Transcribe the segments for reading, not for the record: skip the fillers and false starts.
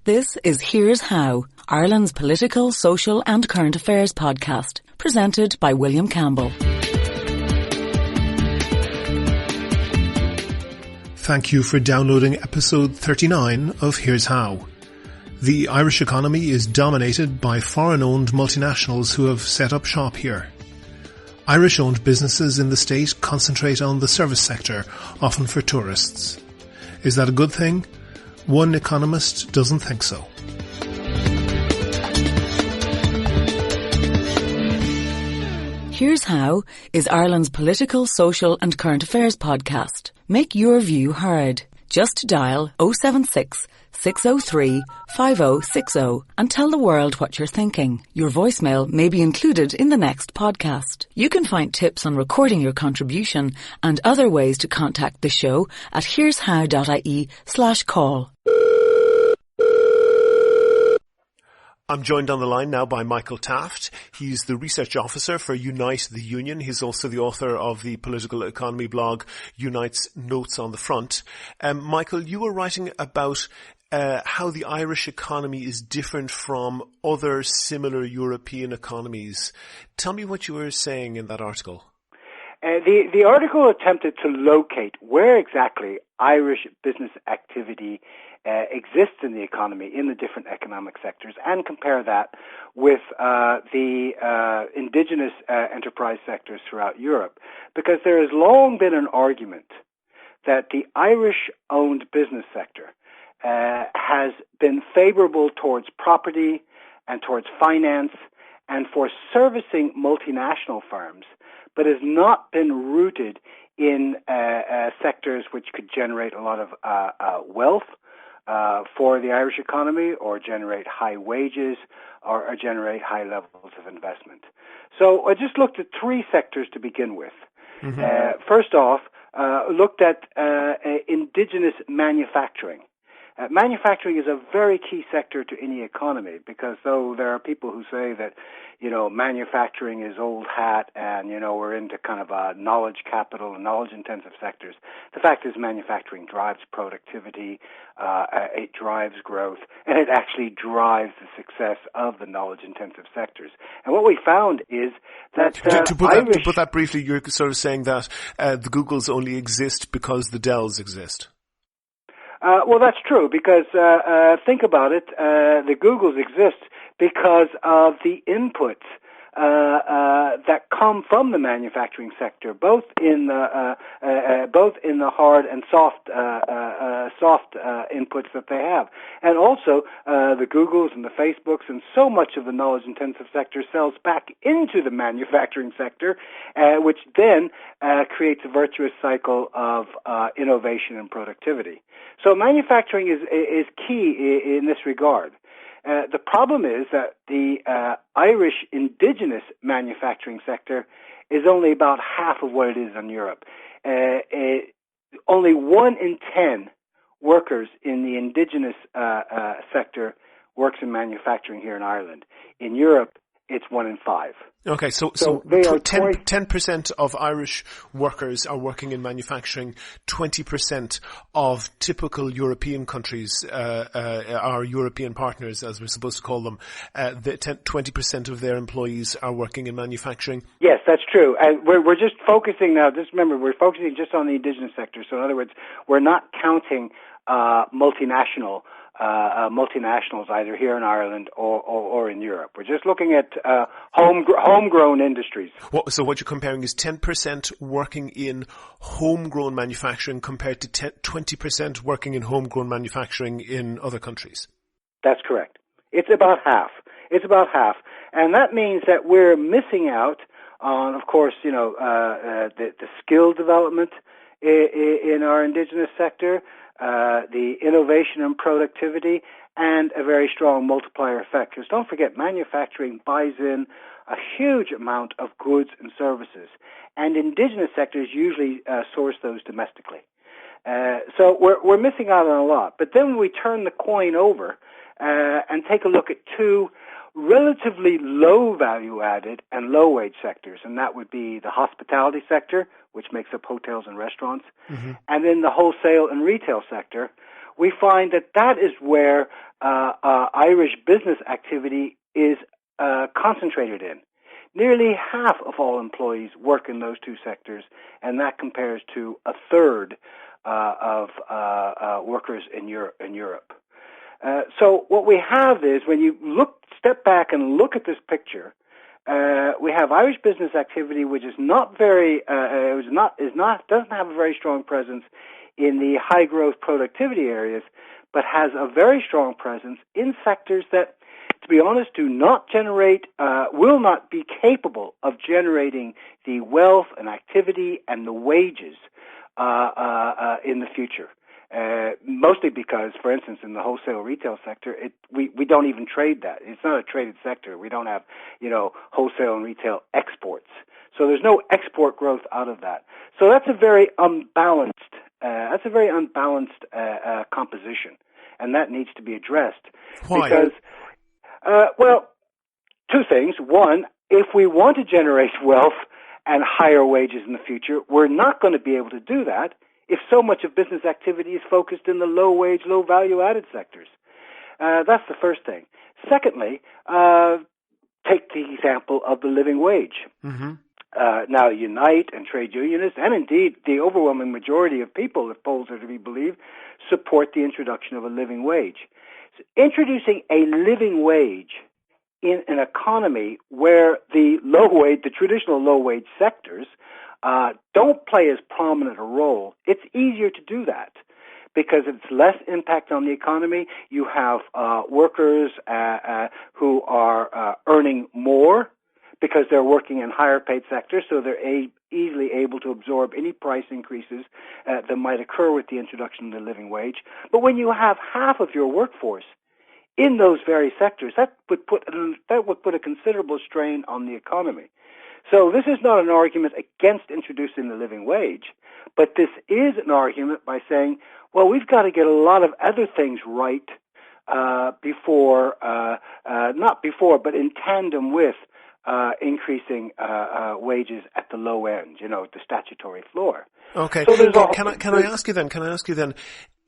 This is Here's How, Ireland's political, social and current affairs podcast, presented by William Campbell. Thank you for downloading episode 39 of Here's How. The Irish economy is dominated by foreign-owned multinationals who have set up shop here. Irish-owned businesses in the state concentrate on the service sector, often for tourists. Is that a good thing? One economist doesn't think so. Here's How is Ireland's political, social and current affairs podcast. Make your view heard. Just dial 076 603 5060 and tell the world what you're thinking. Your voicemail may be included in the next podcast. You can find tips on recording your contribution and other ways to contact the show at here'show.ie/call. I'm joined on the line now by Michael Taft. He's the research officer for Unite the Union. He's also the author of the political economy blog Unite's Notes on the Front. Michael, you were writing about how the Irish economy is different from other similar European economies. Tell me what you were saying in that article. The article attempted to locate where exactly Irish business activity exists in the economy, in the different economic sectors, and compare that with the indigenous enterprise sectors throughout Europe. Because there has long been an argument that the Irish-owned business sector has been favorable towards property and towards finance and for servicing multinational firms, but has not been rooted in sectors which could generate a lot of wealth for the Irish economy, or generate high wages, or generate high levels of investment. So I just looked at three sectors to begin with. Mm-hmm. First off, looked at indigenous manufacturing. Manufacturing is a very key sector to any economy, because though there are people who say that, manufacturing is old hat and, we're into kind of knowledge capital and knowledge-intensive sectors, the fact is manufacturing drives productivity, it drives growth, and it actually drives the success of the knowledge-intensive sectors. And what we found is that to put that briefly, you're sort of saying that the Googles only exist because the Dells exist. Well, that's true, because think about it. The Googles exist because of the inputs that come from the manufacturing sector, both in the hard and soft inputs that they have, and also the Googles and the Facebooks and so much of the knowledge-intensive sector sells back into the manufacturing sector, which then creates a virtuous cycle of innovation and productivity. So manufacturing is key in this regard. The problem is that the Irish indigenous manufacturing sector is only about half of what it is in Europe. Only 1 in 10 workers in the indigenous sector works in manufacturing here in Ireland. In Europe, it's 1 in 5. Okay, so 10% of Irish workers are working in manufacturing. 20% of typical European countries, our European partners, as we're supposed to call them, 20% of their employees are working in manufacturing. Yes, that's true. And we're just focusing now. Just remember, we're focusing just on the indigenous sector. So in other words, we're not counting multinationals either here in Ireland or in Europe. We're just looking at homegrown industries. So what you're comparing is 10% working in homegrown manufacturing compared to 20% working in homegrown manufacturing in other countries. That's correct. It's about half. And that means that we're missing out on, of course, the skill development in our indigenous sector, the innovation and productivity, and a very strong multiplier effect. Because don't forget, manufacturing buys in a huge amount of goods and services, and indigenous sectors usually source those domestically. So we're missing out on a lot. But then we turn the coin over and take a look at two relatively low value-added and low-wage sectors, and that would be the hospitality sector, which makes up hotels and restaurants, and then the wholesale and retail sector. We find that is where Irish business activity is concentrated in. Nearly half of all employees work in those two sectors, and that compares to a third of workers in Europe. So what we have is, when you step back and look at this picture, we have Irish business activity, which is not very, doesn't have a very strong presence in the high growth productivity areas, but has a very strong presence in sectors that, to be honest, do not generate, will not be capable of generating the wealth and activity and the wages in the future. Mostly because, for instance, in the wholesale retail sector, we don't even trade that. It's not a traded sector. We don't have, wholesale and retail exports. So there's no export growth out of that. So that's a very unbalanced composition, and that needs to be addressed. Why? Because, two things. One, if we want to generate wealth and higher wages in the future, we're not going to be able to do that if so much of business activity is focused in the low-wage, low-value-added sectors. That's the first thing. Secondly, take the example of the living wage. Mm-hmm. Now, Unite and trade unionists, and indeed the overwhelming majority of people, if polls are to be believed, support the introduction of a living wage. So introducing a living wage in an economy where the traditional low-wage sectors don't play as prominent a role, it's easier to do that because it's less impact on the economy. You have workers who are earning more because they're working in higher paid sectors, so they're easily able to absorb any price increases that might occur with the introduction of the living wage. But when you have half of your workforce in those very sectors, that would put a considerable strain on the economy. So this is not an argument against introducing the living wage, but this is an argument by saying, well, we've got to get a lot of other things right not before, but in tandem with increasing wages at the low end, the statutory floor. Okay. So can I ask you then,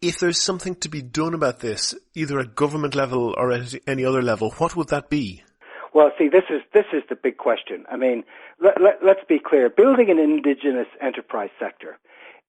if there's something to be done about this, either at government level or at any other level, what would that be? Well, see, this is the big question. I mean, let's be clear. Building an indigenous enterprise sector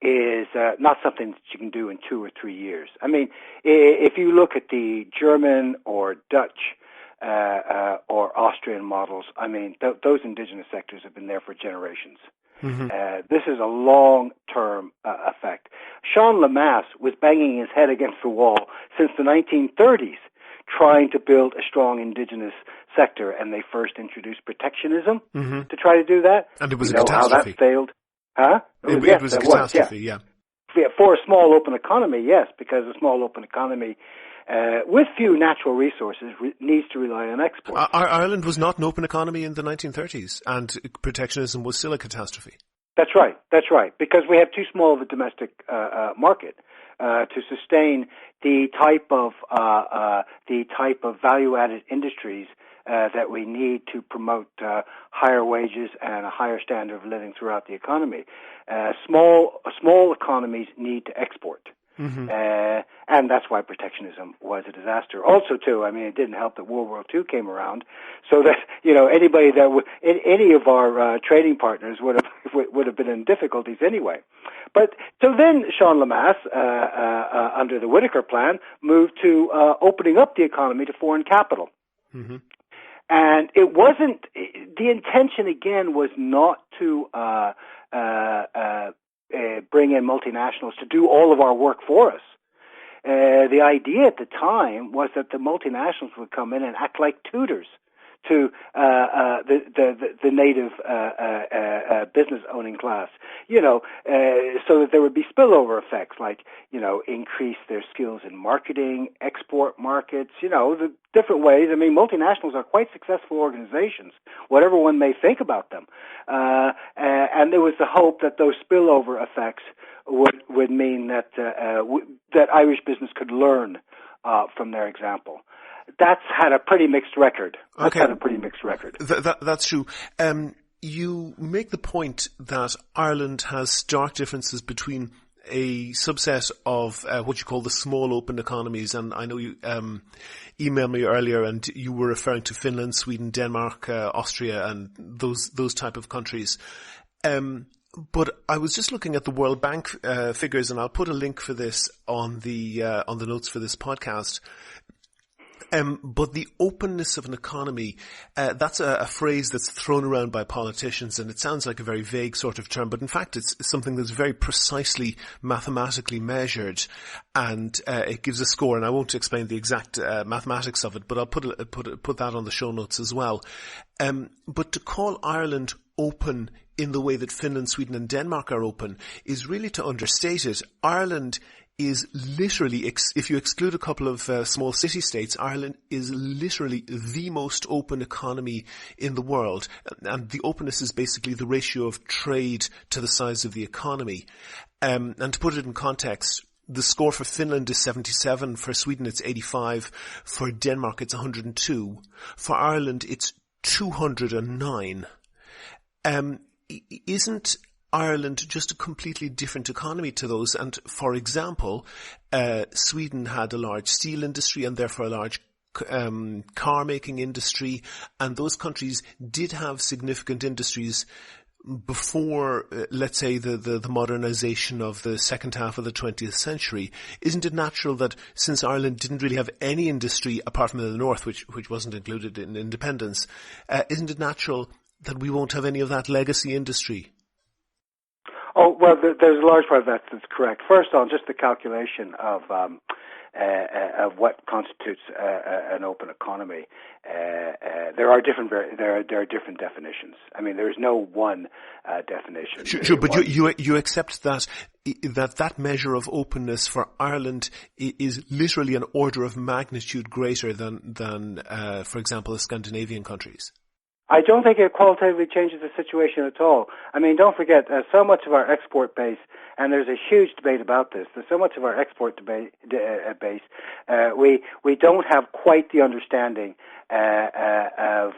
is not something that you can do in 2 or 3 years. I mean, if you look at the German or Dutch or Austrian models, I mean, those indigenous sectors have been there for generations. Mm-hmm. This is a long-term effect. Sean Lemass was banging his head against the wall since the 1930s, trying to build a strong indigenous sector, and they first introduced protectionism to try to do that. And it was a catastrophe. How that failed. Huh? It was a catastrophe, yeah. For a small open economy, yes, because a small open economy with few natural resources needs to rely on export. Ireland was not an open economy in the 1930s, and protectionism was still a catastrophe. That's right, because we have too small of a domestic market to sustain the type of value-added industries that we need to promote higher wages and a higher standard of living throughout the economy. Small economies need to export. Mm-hmm. And that's why protectionism was a disaster. Also, too, I mean, it didn't help that World War II came around, so that any of our trading partners would have been in difficulties anyway. But so then Sean Lemass, under the Whitaker Plan, moved to opening up the economy to foreign capital. Mm-hmm. And it wasn't, the intention again was not to bring in multinationals to do all of our work for us. The idea at the time was that the multinationals would come in and act like tutors to the native business owning class, so that there would be spillover effects, like increase their skills in marketing, export markets, the different ways. I mean, multinationals are quite successful organizations, whatever one may think about them, and there was the hope that those spillover effects would mean that that Irish business could learn from their example. That's had a pretty mixed record. That's true. You make the point that Ireland has stark differences between a subset of what you call the small open economies, and I know you emailed me earlier, and you were referring to Finland, Sweden, Denmark, Austria, and those type of countries. But I was just looking at the World Bank figures, and I'll put a link for this on the notes for this podcast. But the openness of an economy, that's a phrase that's thrown around by politicians, and it sounds like a very vague sort of term, but in fact it's something that's very precisely mathematically measured, and it gives a score, and I won't explain the exact mathematics of it, but I'll put that on the show notes as well. But to call Ireland open in the way that Finland, Sweden and Denmark are open is really to understate it. Ireland is literally, if you exclude a couple of small city-states, Ireland is literally the most open economy in the world. And the openness is basically the ratio of trade to the size of the economy. And to put it in context, the score for Finland is 77, for Sweden it's 85, for Denmark it's 102, for Ireland it's 209. Isn't Ireland just a completely different economy to those? And for example, Sweden had a large steel industry and therefore a large car making industry, and those countries did have significant industries before, let's say, the modernization of the second half of the 20th century. Isn't it natural that since Ireland didn't really have any industry apart from in the north, which wasn't included in independence, isn't it natural that we won't have any of that legacy industry? Oh, well, there's a large part of that that's correct. First on just the calculation of what constitutes an open economy. There are different definitions. I mean, there is no one definition. Sure, but you accept that measure of openness for Ireland is literally an order of magnitude greater than for example, the Scandinavian countries. I don't think it qualitatively changes the situation at all. I mean, don't forget, so much of our export base, and there's a huge debate about this, there's so much of our export base, we don't have quite the understanding of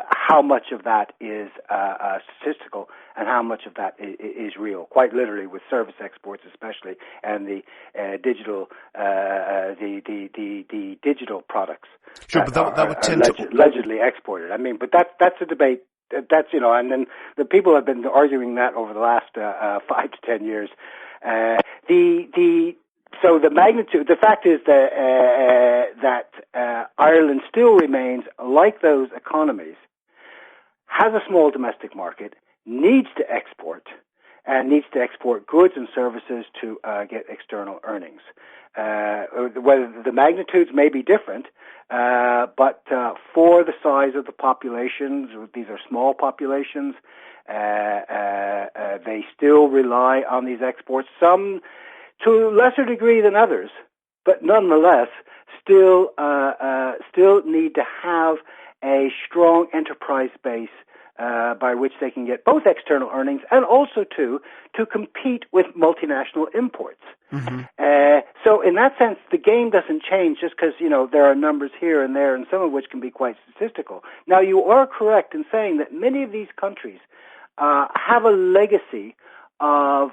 how much of that is statistical and how much of that is real, quite literally with service exports especially, and the digital the digital products. Sure, but that would tend to allegedly exported. I mean, but that's a debate. That's, and then the people have been arguing that over the last 5 to 10 years. So the magnitude, the fact is that Ireland still remains, like those economies, has a small domestic market, needs to export, and needs to export goods and services to get external earnings. Whether the magnitudes may be different, but for the size of the populations, these are small populations, they still rely on these exports, some to a lesser degree than others, but nonetheless still need to have a strong enterprise base by which they can get both external earnings and also to compete with multinational imports. Mm-hmm. So in that sense, the game doesn't change just because, there are numbers here and there, and some of which can be quite statistical. Now, you are correct in saying that many of these countries have a legacy of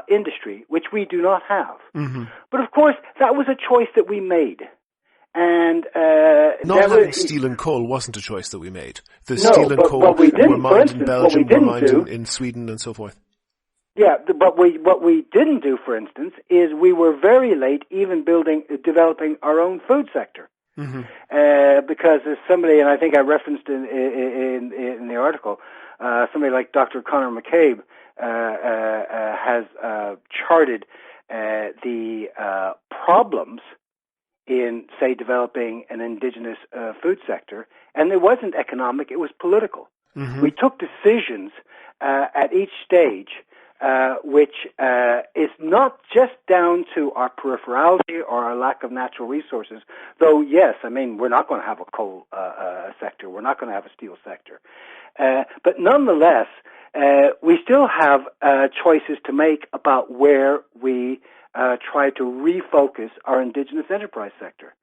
industry, which we do not have. Mm-hmm. But of course, that was a choice that we made. And not having steel and coal wasn't a choice that we made. The steel and coal were mined in Belgium, were mined in Sweden, and so forth. Yeah, but what we didn't do, for instance, is we were very late even developing our own food sector. Mm-hmm. Because as somebody, and I think I referenced in the article, somebody like Dr. Conor McCabe has charted the problems in, say, developing an indigenous food sector, and it wasn't economic, it was political. Mm-hmm. We took decisions at each stage which is not just down to our peripherality or our lack of natural resources, though, yes, I mean, we're not going to have a coal sector, we're not going to have a steel sector. But nonetheless, we still have choices to make about where we try to refocus our indigenous enterprise sector.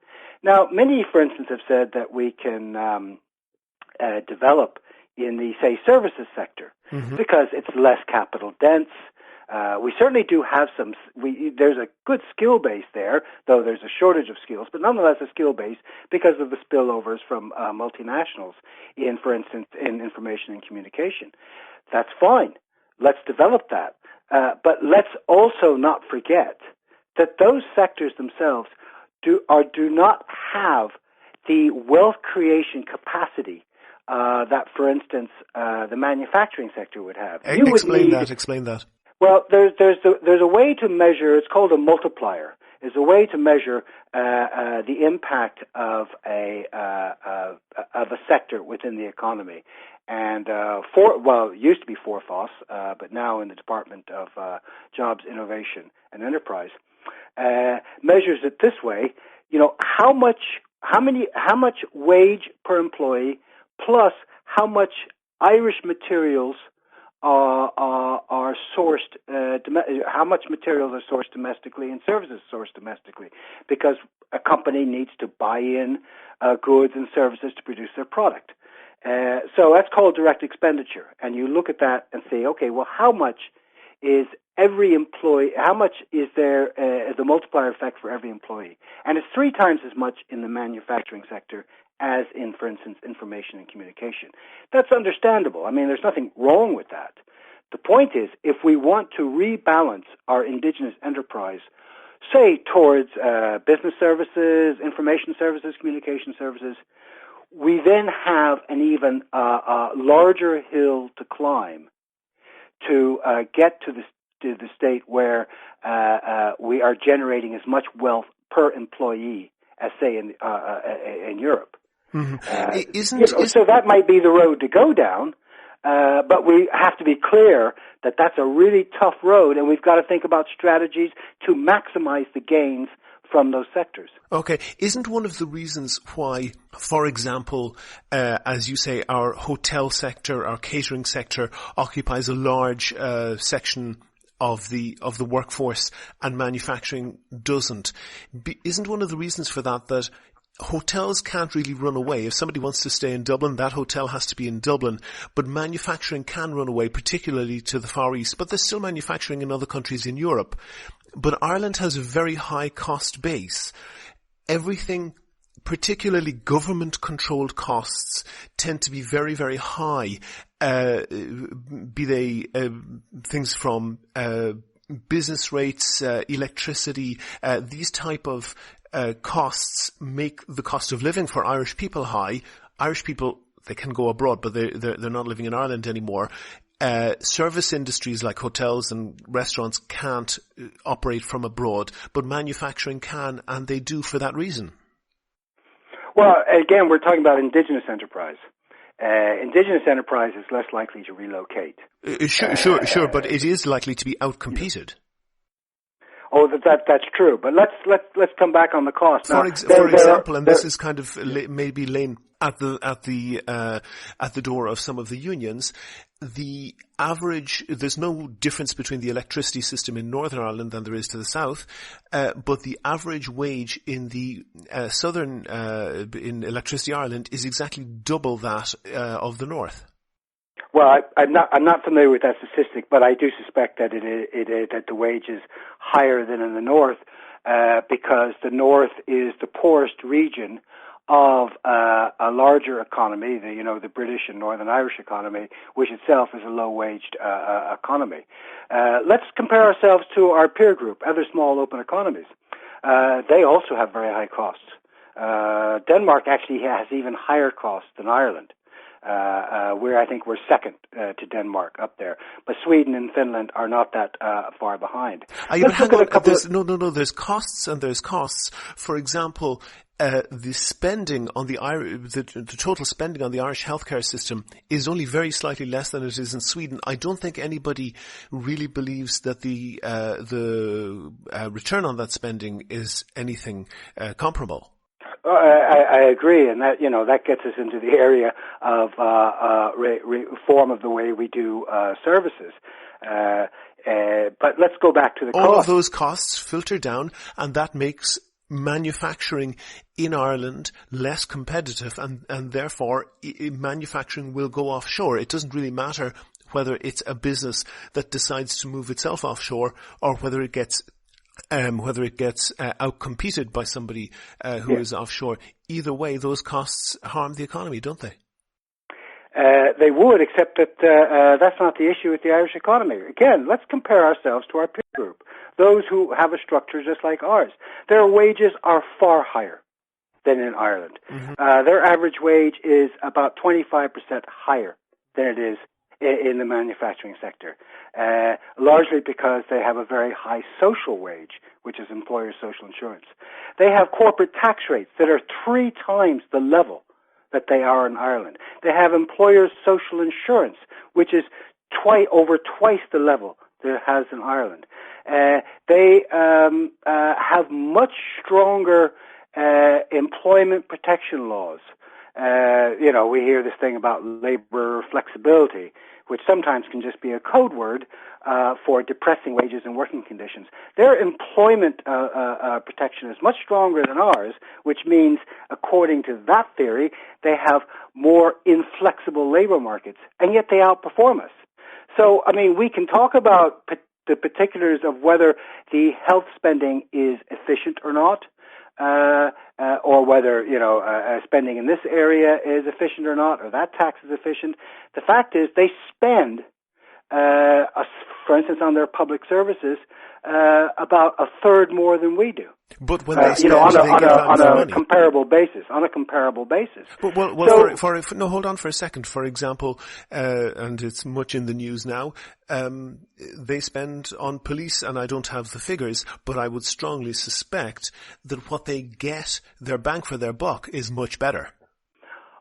Now, many, for instance, have said that we can develop in the, say, services sector, mm-hmm. because it's less capital dense, We certainly do have there's a good skill base there, though there's a shortage of skills, but nonetheless a skill base because of the spillovers from multinationals for instance, in information and communication. That's fine. Let's develop that. But let's also not forget that those sectors themselves do not have the wealth creation capacity that, for instance, the manufacturing sector would have. Explain that. Well, there's a way to measure. It's called a multiplier. Is a way to measure the impact of a sector within the economy. And it used to be Forfos, but now in the Department of Jobs, Innovation and Enterprise, measures it this way: how much wage per employee plus how much Irish materials are sourced, how much materials are sourced domestically and services sourced domestically, because a company needs to buy in goods and services to produce their product. So that's called direct expenditure. And you look at that and say, okay, well, how much is every employee, how much is there the multiplier effect for every employee? And it's 3 times as much in the manufacturing sector as in, for instance, information and communication. That's understandable. I mean, there's nothing wrong with that. The point is, if we want to rebalance our indigenous enterprise, say, towards business services, information services, communication services, we then have an even larger hill to climb to get to the state where we are generating as much wealth per employee as, say, in Europe. Mm-hmm. So that might be the road to go down, but we have to be clear that that's a really tough road, and we've got to think about strategies to maximize the gains from those sectors. Okay. Isn't one of the reasons why, for example, as you say, our hotel sector, our catering sector occupies a large section of the workforce and manufacturing doesn't? Isn't one of the reasons for that hotels can't really run away? If somebody wants to stay in Dublin, that hotel has to be in Dublin. But manufacturing can run away, particularly to the Far East. But there's still manufacturing in other countries in Europe. But Ireland has a very high cost base. Everything, particularly government-controlled costs, tend to be very, very high. Be they things from business rates, electricity, these type of costs make the cost of living for Irish people high. Irish people, they can go abroad, but they're not living in Ireland anymore. Service industries like hotels and restaurants can't operate from abroad, but manufacturing can, and they do for that reason. Well, again, we're talking about indigenous enterprise. Indigenous enterprise is less likely to relocate. Sure, but it is likely to be outcompeted. Oh, that's true. But let's come back on the cost. For example, and this is kind of maybe laying at the door of some of the unions. The average, there's no difference between the electricity system in Northern Ireland than there is to the south, but the average wage in the southern in Electricity Ireland is exactly double that of the north. Well, I'm not familiar with that statistic, but I do suspect that that the wage is higher than in the north, because the north is the poorest region of a larger economy, the British and Northern Irish economy, which itself is a low-waged economy. Let's compare ourselves to our peer group, other small open economies. They also have very high costs. Denmark actually has even higher costs than Ireland. I think we're second to Denmark up there, but Sweden and Finland are not that far behind. There's costs and there's costs. For example, the spending on the total spending on the Irish healthcare system is only very slightly less than it is in Sweden. I don't think anybody really believes that the return on that spending is anything comparable. I agree, and that gets us into the area of reform of the way we do services. But let's go back to the cost. All of those costs filter down, and that makes manufacturing in Ireland less competitive, and therefore manufacturing will go offshore. It doesn't really matter whether it's a business that decides to move itself offshore or whether it gets outcompeted by somebody who is offshore. Either way, those costs harm the economy, don't they? They would, except that that's not the issue with the Irish economy. Again, let's compare ourselves to our peer group, those who have a structure just like ours. Their wages are far higher than in Ireland. Mm-hmm. Their average wage is about 25% higher than it is in the manufacturing sector, largely because they have a very high social wage, which is employer social insurance. They have corporate tax rates that are 3 times the level that they are in Ireland. They have employers' social insurance, which is over twice the level that it has in Ireland. They have much stronger employment protection laws. We hear this thing about labor flexibility, which sometimes can just be a code word for depressing wages and working conditions. Their employment protection is much stronger than ours, which means, according to that theory, they have more inflexible labor markets, and yet they outperform us. So, we can talk about the particulars of whether the health spending is efficient or not, or whether, spending in this area is efficient or not, or that tax is efficient. The fact is they spend, for instance, on their public services, about a third more than we do. But when they spend, on a comparable basis. But hold on for a second. For example, and it's much in the news now, they spend on police, and I don't have the figures, but I would strongly suspect that what they get, their bang for their buck, is much better.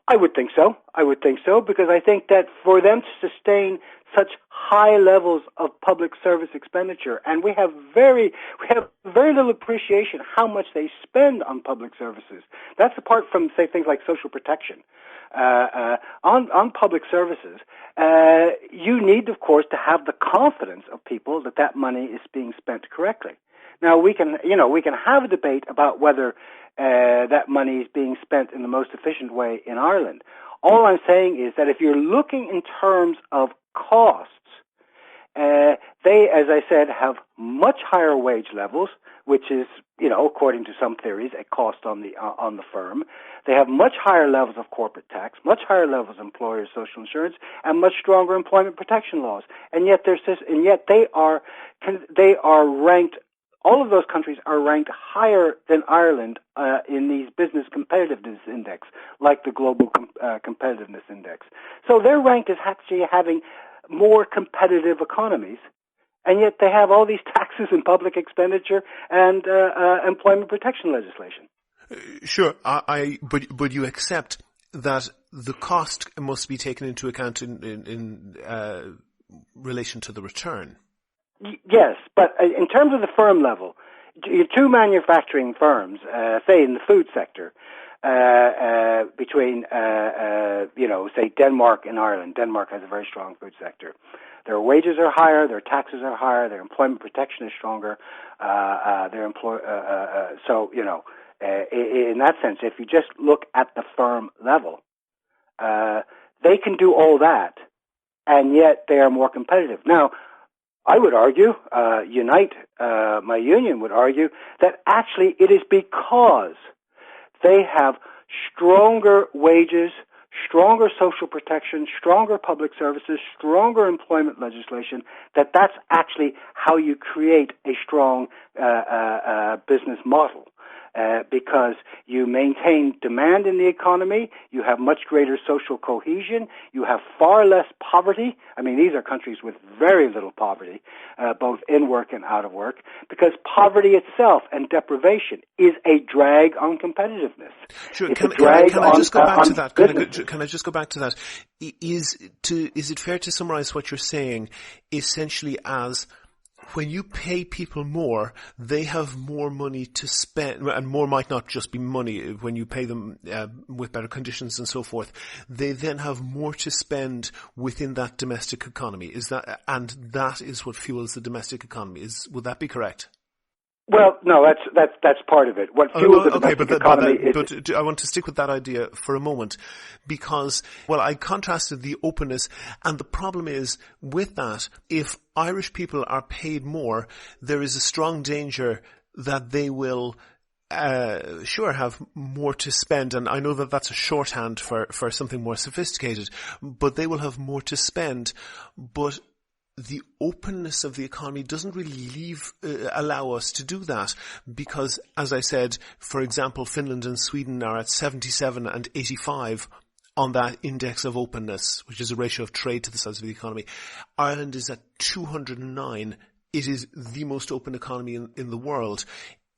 I would think so, because I think that for them to sustain such high levels of public service expenditure, and we have very little appreciation how much they spend on public services. That's apart from, say, things like social protection. On public services, you need, of course, to have the confidence of people that money is being spent correctly. Now, we can have a debate about whether that money is being spent in the most efficient way in Ireland. All I'm saying is that if you're looking in terms of costs, they, as I said, have much higher wage levels, which is, according to some theories, a cost on the firm. They have much higher levels of corporate tax, much higher levels of employer social insurance, and much stronger employment protection laws. And yet they are ranked. All of those countries are ranked higher than Ireland in these business competitiveness index, like the global competitiveness index. So they're ranked as actually having more competitive economies, and yet they have all these taxes and public expenditure and employment protection legislation. Sure, but you accept that the cost must be taken into account in relation to the return. Yes, but in terms of the firm level, two manufacturing firms, say in the food sector, between, say Denmark and Ireland. Denmark has a very strong food sector. Their wages are higher, their taxes are higher, their employment protection is stronger. In that sense, if you just look at the firm level, they can do all that, and yet they are more competitive. Now, I would argue, Unite, my union would argue, that actually it is because they have stronger wages, stronger social protection, stronger public services, stronger employment legislation, that's actually how you create a strong business model. Because you maintain demand in the economy, you have much greater social cohesion, you have far less poverty. These are countries with very little poverty, both in work and out of work, because poverty itself and deprivation is a drag on competitiveness. Sure. Can I just go back to that? Can I just go back to that? Is it fair to summarize what you're saying essentially as when you pay people more, they have more money to spend, and more might not just be money when you pay them with better conditions and so forth. They then have more to spend within that domestic economy. And that is what fuels the domestic economy. Would that be correct? Well, no, that's part of it. What fuels the domestic economy is... But I want to stick with that idea for a moment because, well, I contrasted the openness, and the problem is with that, if Irish people are paid more, there is a strong danger that they will have more to spend, and I know that that's a shorthand for something more sophisticated, but they will have more to spend, but the openness of the economy doesn't really allow us to do that because, as I said, for example, Finland and Sweden are at 77 and 85 on that index of openness, which is a ratio of trade to the size of the economy. Ireland is at 209. It is the most open economy in the world.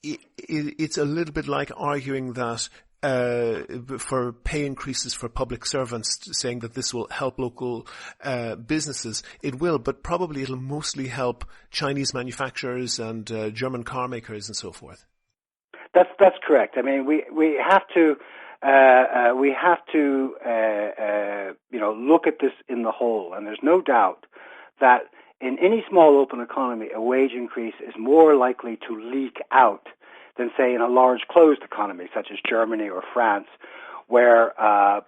It's a little bit like arguing that for pay increases for public servants, saying that this will help local businesses. It will, but probably it'll mostly help Chinese manufacturers and German car makers and so forth. That's correct. I mean, we have to look at this in the whole, and there's no doubt that in any small open economy, a wage increase is more likely to leak out than, say, in a large closed economy such as Germany or France, where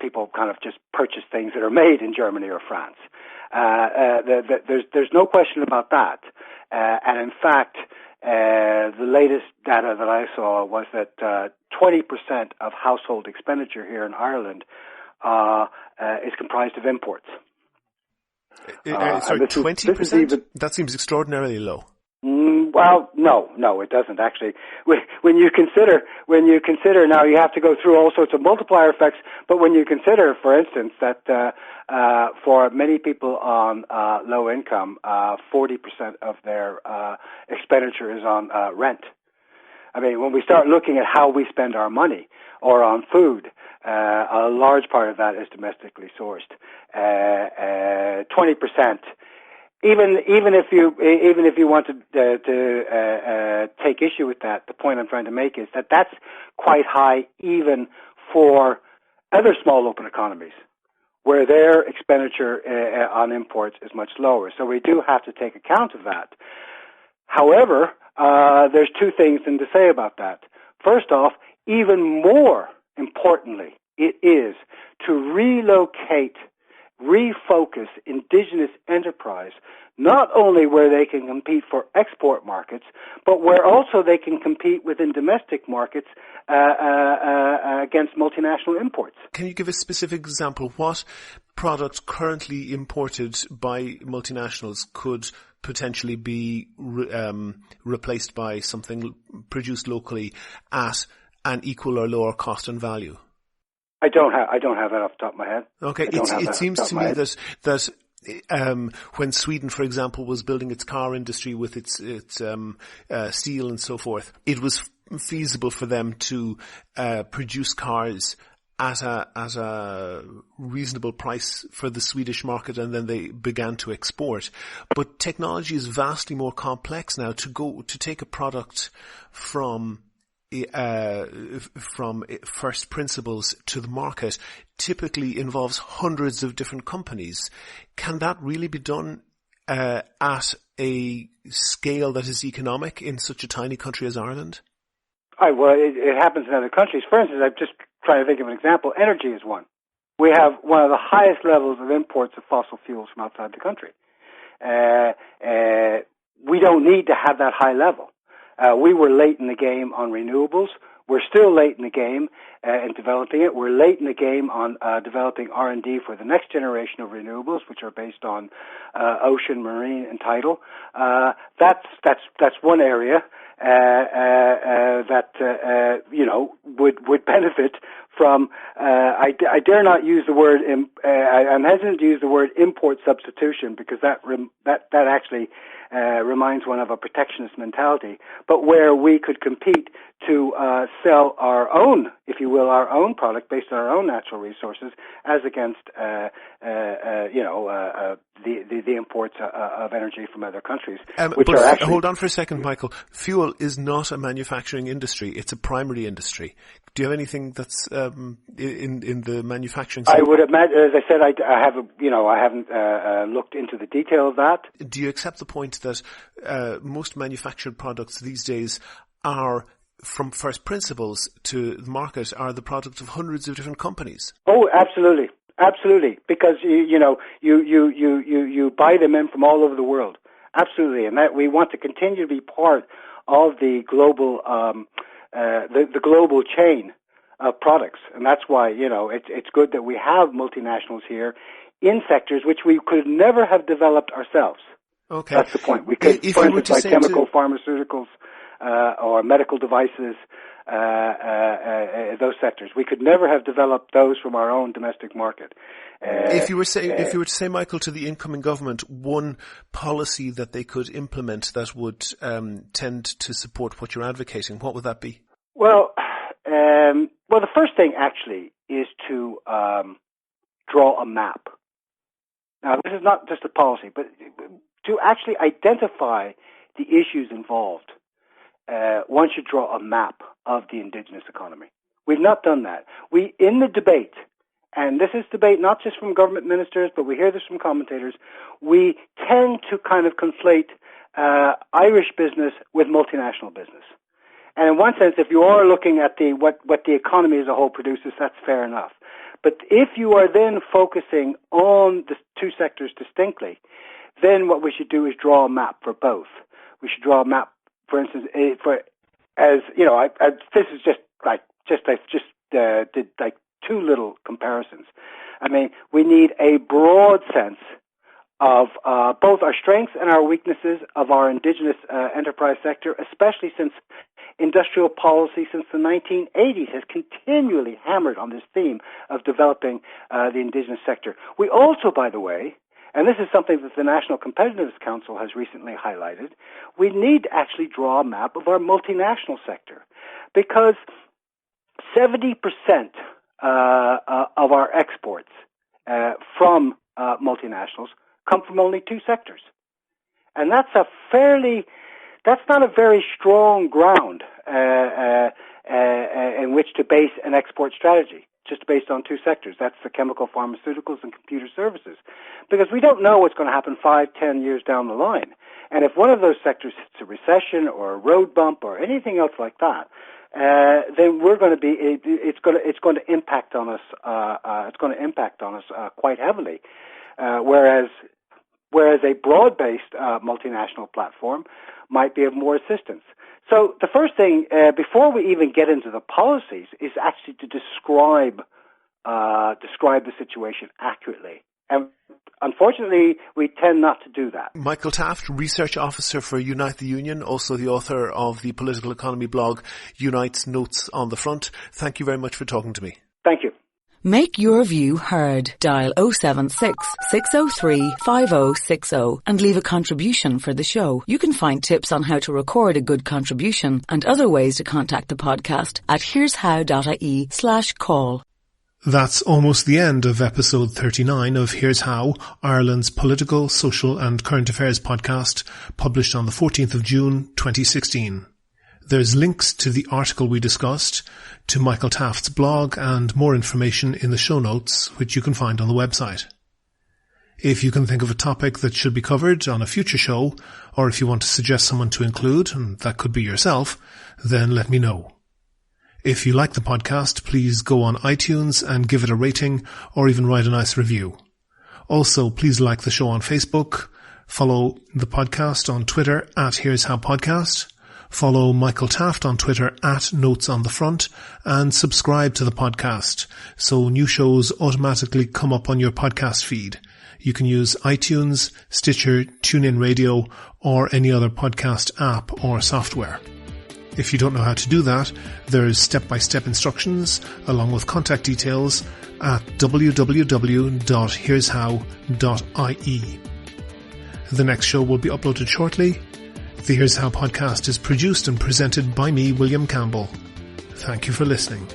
people kind of just purchase things that are made in Germany or France. There's no question about that. And in fact, the latest data that I saw was that 20% of household expenditure here in Ireland is comprised of imports. Sorry, 20%? That seems extraordinarily low. Well, no, it doesn't actually. When you consider now, you have to go through all sorts of multiplier effects. But when you consider, for instance, that for many people on low income, 40% of their expenditure is on rent. I mean, when we start looking at how we spend our money or on food, a large part of that is domestically sourced. 20%. Even if you want to take issue with that, the point I'm trying to make is that that's quite high even for other small open economies, where their expenditure on imports is much lower. So we do have to take account of that. However, there's two things to say about that. First off, even more importantly, it is to refocus Indigenous enterprise, not only where they can compete for export markets, but where also they can compete within domestic markets against multinational imports. Can you give a specific example? What product currently imported by multinationals could potentially be replaced by something produced locally at an equal or lower cost and value? I don't have that off the top of my head. Okay, it seems to me that when Sweden, for example, was building its car industry with its steel and so forth, it was feasible for them to produce cars at a reasonable price for the Swedish market, and then they began to export. But technology is vastly more complex now. To take a product from first principles to the market typically involves hundreds of different companies. Can that really be done at a scale that is economic in such a tiny country as Ireland? Well, it happens in other countries. For instance, I'm just trying to think of an example. Energy is one. We have one of the highest levels of imports of fossil fuels from outside the country. We don't need to have that high level. We were late in the game on renewables. We're still late in the game in developing it. We're late in the game on developing R&D for the next generation of renewables, which are based on ocean, marine, and tidal. That's one area that would benefit from. I dare not use the word. I'm hesitant to use the word import substitution because that actually reminds one of a protectionist mentality. But where we could compete to sell our own, if you will, our own product based on our own natural resources, as against the imports of energy from other countries. Hold on for a second, Michael. Fuel is not a manufacturing industry; it's a primary industry. Do you have anything that's in the manufacturing sector? I would imagine, as I said, I haven't looked into the detail of that. Do you accept the point that most manufactured products these days are, from first principles to the market, are the product of hundreds of different companies. Oh, absolutely. Absolutely. Because, you buy them in from all over the world. Absolutely. And that we want to continue to be part of the global, the global chain of products. And that's why, it's good that we have multinationals here in sectors which we could never have developed ourselves. Okay. That's the point. We could, for instance, like chemical, pharmaceuticals, or medical devices, those sectors. We could never have developed those from our own domestic market. If you were to say, Michael, to the incoming government, one policy that they could implement that would tend to support what you're advocating, what would that be? Well, the first thing actually is to draw a map. Now, this is not just a policy, but to actually identify the issues involved. One should draw a map of the Indigenous economy. We've not done that. In the debate, and this is debate not just from government ministers, but we hear this from commentators, we tend to kind of conflate Irish business with multinational business. And in one sense, if you are looking at what the economy as a whole produces, that's fair enough. But if you are then focusing on the two sectors distinctly, then what we should do is draw a map for both. We should draw a map, for instance, this is did like two little comparisons. I mean, we need a broad sense of both our strengths and our weaknesses of our Indigenous enterprise sector, especially since industrial policy since the 1980s has continually hammered on this theme of developing the Indigenous sector. We also, by the way, and this is something that the National Competitiveness Council has recently highlighted, we need to actually draw a map of our multinational sector, because 70% of our exports from multinationals come from only two sectors. And that's not a very strong ground in which to base an export strategy, just based on two sectors. That's the chemical, pharmaceuticals, and computer services. Because we don't know what's going to happen 5-10 years down the line. And if one of those sectors hits a recession or a road bump or anything else like that, then it's going to impact on us. It's going to impact on us quite heavily. Whereas a broad-based multinational platform might be of more assistance. So the first thing, before we even get into the policies, is actually to describe the situation accurately. And unfortunately, we tend not to do that. Michael Taft, Research Officer for Unite the Union, also the author of the political economy blog Unite's Notes on the Front. Thank you very much for talking to me. Thank you. Make your view heard. Dial 076 603 5060 and leave a contribution for the show. You can find tips on how to record a good contribution and other ways to contact the podcast at here'show.ie/call. That's almost the end of episode 39 of Here's How, Ireland's political, social and current affairs podcast, published on the 14th of June 2016. There's links to the article we discussed, to Michael Taft's blog, and more information in the show notes, which you can find on the website. If you can think of a topic that should be covered on a future show, or if you want to suggest someone to include, and that could be yourself, then let me know. If you like the podcast, please go on iTunes and give it a rating, or even write a nice review. Also, please like the show on Facebook, follow the podcast on Twitter at Here's How Podcast, follow Michael Taft on Twitter at Notes on the Front, and subscribe to the podcast so new shows automatically come up on your podcast feed. You can use iTunes, Stitcher, TuneIn Radio, or any other podcast app or software. If you don't know how to do that, there's step-by-step instructions along with contact details at www.here'show.ie. The next show will be uploaded shortly. The Here's How podcast is produced and presented by me, William Campbell. Thank you for listening.